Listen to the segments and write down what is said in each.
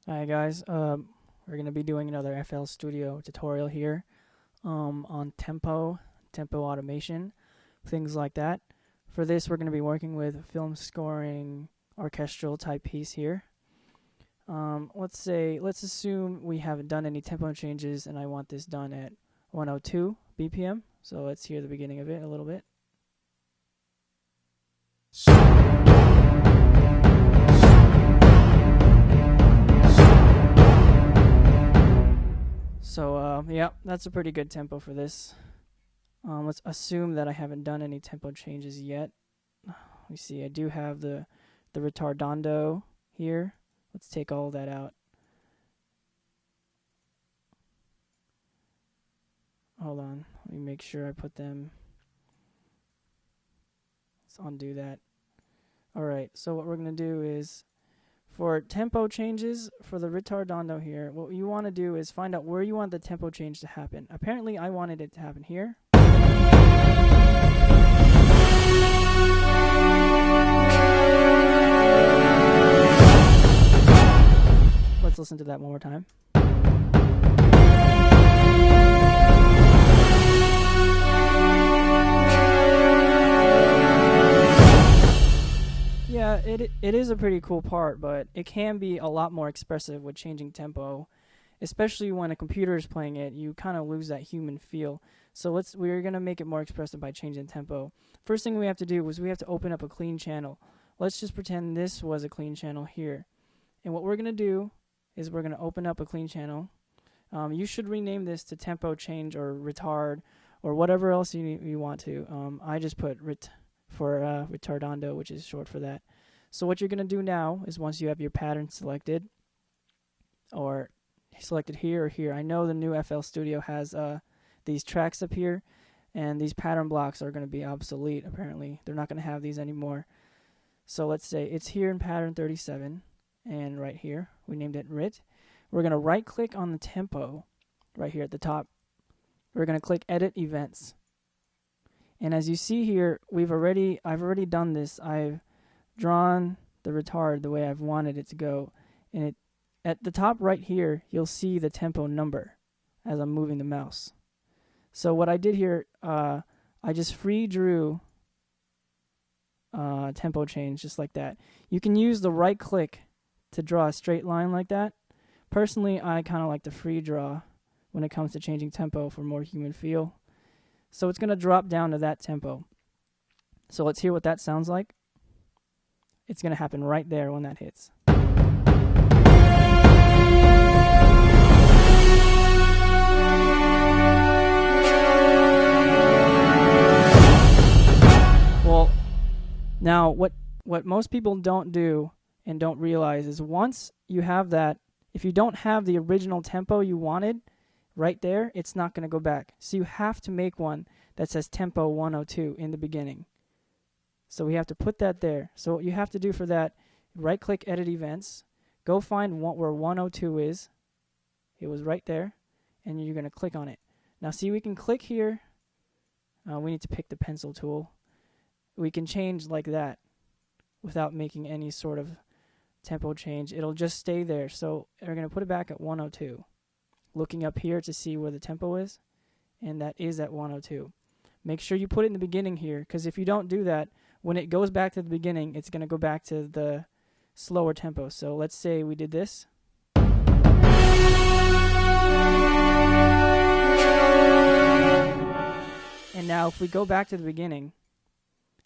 Hi guys, we're gonna be doing another FL Studio tutorial here on tempo automation, things like that. For this, we're gonna be working with film scoring orchestral type piece here. Let's assume we haven't done any tempo changes, and I want this done at 102 BPM. So let's hear the beginning of it a little bit. So yeah, that's a pretty good tempo for this. Let's assume that I haven't done any tempo changes yet. We see I do have the retardando here. Let's take all that out. Hold on, let me make sure I put them. Let's undo that. Alright, so what we're going to do is, for tempo changes for the retardando here, what you want to do is find out where you want the tempo change to happen. Apparently I wanted it to happen here. Let's listen to that one more time. Yeah, it is a pretty cool part, but it can be a lot more expressive with changing tempo, especially when a computer is playing it. You kind of lose that human feel. So we're gonna make it more expressive by changing tempo. First thing we have to do is we have to open up a clean channel. Let's just pretend this was a clean channel here, and what we're gonna do is we're gonna open up a clean channel. You should rename this to tempo change or retard or whatever else you want to. I just put retardando, which is short for that. So what you're going to do now is, once you have your pattern selected, or selected here or here, I know the new FL Studio has these tracks up here, and these pattern blocks are going to be obsolete. Apparently they're not going to have these anymore. So let's say it's here in pattern 37, and right here we named it rit. We're going to right click on the tempo right here at the top. We're going to click edit events. And as you see here, I've already done this. I've drawn the retard the way I've wanted it to go. And at the top right here, you'll see the tempo number as I'm moving the mouse. So what I did here, I just free drew tempo change just like that. You can use the right click to draw a straight line like that. Personally, I kind of like the free draw when it comes to changing tempo for more human feel. So it's going to drop down to that tempo. So let's hear what that sounds like. It's going to happen right there when that hits. Well, now what most people don't do and don't realize is, once you have that, if you don't have the original tempo you wanted right there, it's not going to go back. So you have to make one that says tempo 102 in the beginning. So we have to put that there. So what you have to do for that, right click edit events, go find where 102 is. It was right there, and you're going to click on it. Now see, we can click here. We need to pick the pencil tool. We can change like that without making any sort of tempo change. It'll just stay there. So we're going to put it back at 102. Looking up here to see where the tempo is, and that is at 102. Make sure you put it in the beginning here, because if you don't do that, when it goes back to the beginning, it's going to go back to the slower tempo. So let's say we did this. And now if we go back to the beginning,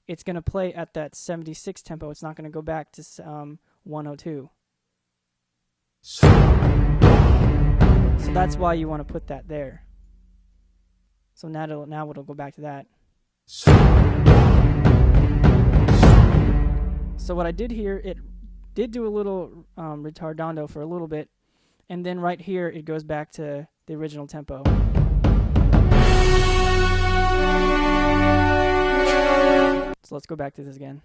it's going to play at that 76 tempo. It's not going to go back to 102. So that's why you want to put that there. So now it'll go back to that. So what I did here, it did do a little retardando for a little bit, and then right here it goes back to the original tempo. So let's go back to this again.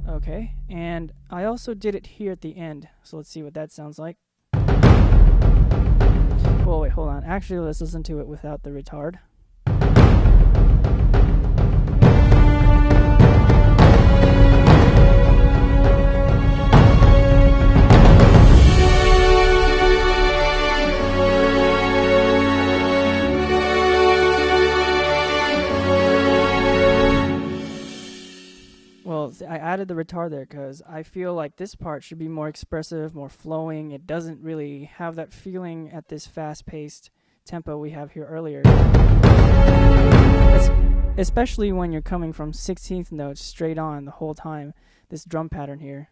Okay, and I also did it here at the end, so let's see what that sounds like. Well, wait, hold on. Actually, let's listen to it without the retard. Well, I added the retard there because I feel like this part should be more expressive, more flowing. It doesn't really have that feeling at this fast-paced tempo we have here earlier. Especially when you're coming from 16th notes straight on the whole time, this drum pattern here.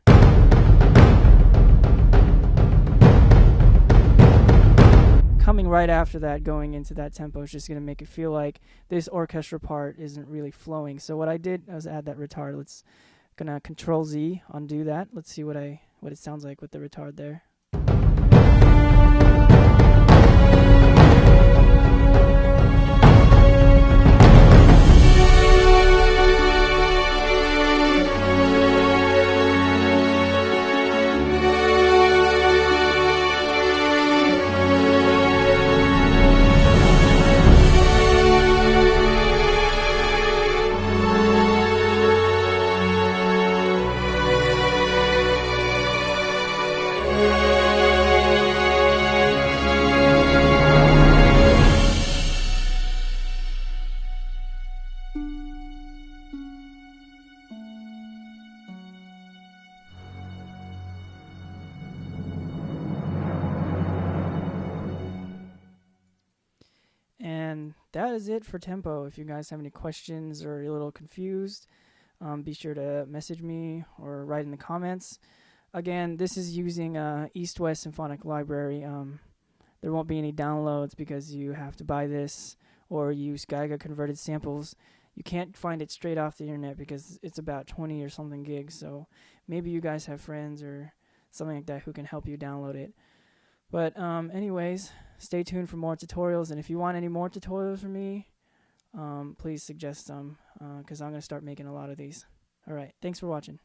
Coming right after that, going into that tempo is just going to make it feel like this orchestra part isn't really flowing. So what I did was add that retard. Let's gonna Control Z, undo that. Let's see what it sounds like with the retard there. And that is it for tempo. If you guys have any questions or you're a little confused, be sure to message me or write in the comments. Again, this is using East-West Symphonic Library. There won't be any downloads because you have to buy this or use Giga-Converted samples. You can't find it straight off the internet because it's about 20 or something gigs. So maybe you guys have friends or something like that who can help you download it. But anyways, stay tuned for more tutorials. And if you want any more tutorials from me, please suggest some because I'm going to start making a lot of these. All right. Thanks for watching.